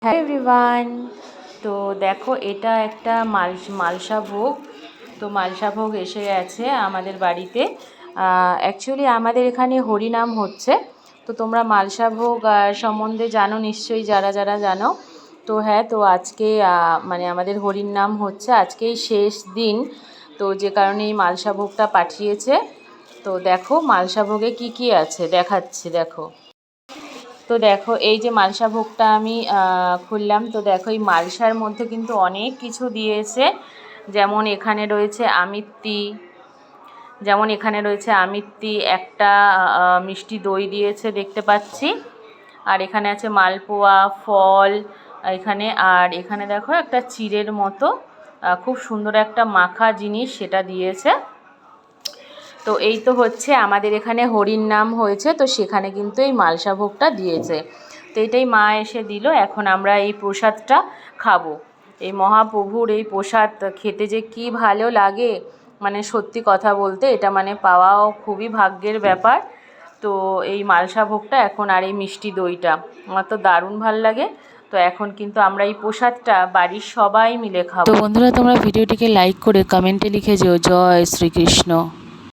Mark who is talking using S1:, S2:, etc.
S1: Hello everyone. তো দেখো এটা একটা মালসা ভোগ। তো মালসা ভোগ এসে গেছে আমাদের বাড়িতে। অ্যাকচুয়ালি আমাদের এখানে হরিনাম হচ্ছে। তো তোমরা মালসা ভোগ সম্বন্ধে জানো নিশ্চয়ই, যারা যারা জানো। তো হ্যাঁ, তো আজকে মানে আমাদের হরির নাম হচ্ছে, আজকেই শেষ দিন। তো যে কারণে এই মালসা ভোগটা পাঠিয়েছে। তো দেখো মালসা ভোগে কী কী আছে দেখাচ্ছি, দেখো। তো দেখো এই যে মালসা ভোগটা আমি খুললাম। তো দেখো এই মালসার মধ্যে কিন্তু অনেক কিছু দিয়েছে। যেমন এখানে রয়েছে আমিত্তি, একটা মিষ্টি দই দিয়েছে দেখতে পাচ্ছি। আর এখানে আছে মালপোয়া, ফল এখানে। আর এখানে দেখো একটা চিড়ের মতো খুব সুন্দর একটা মাখা জিনিস, সেটা দিয়েছে। তো এই তো হচ্ছে আমাদের এখানে হরির নাম হয়েছে, তো সেখানে কিন্তু এই মালসা ভোগটা দিয়েছে। তো এটাই মা এসে দিল, এখন আমরা এই প্রসাদটা খাবো। এই মহাপ্রভুর এই প্রসাদ খেতে যে কি ভালো লাগে, মানে সত্যি কথা বলতে এটা মানে পাওয়াও খুবই ভাগ্যের ব্যাপার। তো এই মালসা ভোগটা এখন, আর এই মিষ্টি দইটা আমার তো দারুণ ভাল লাগে। তো এখন কিন্তু আমরা এই প্রসাদটা বাড়ির সবাই মিলে খাবো। তো বন্ধুরা, তোমরা ভিডিওটিকে লাইক করে কমেন্টে লিখে যেও জয় শ্রীকৃষ্ণ।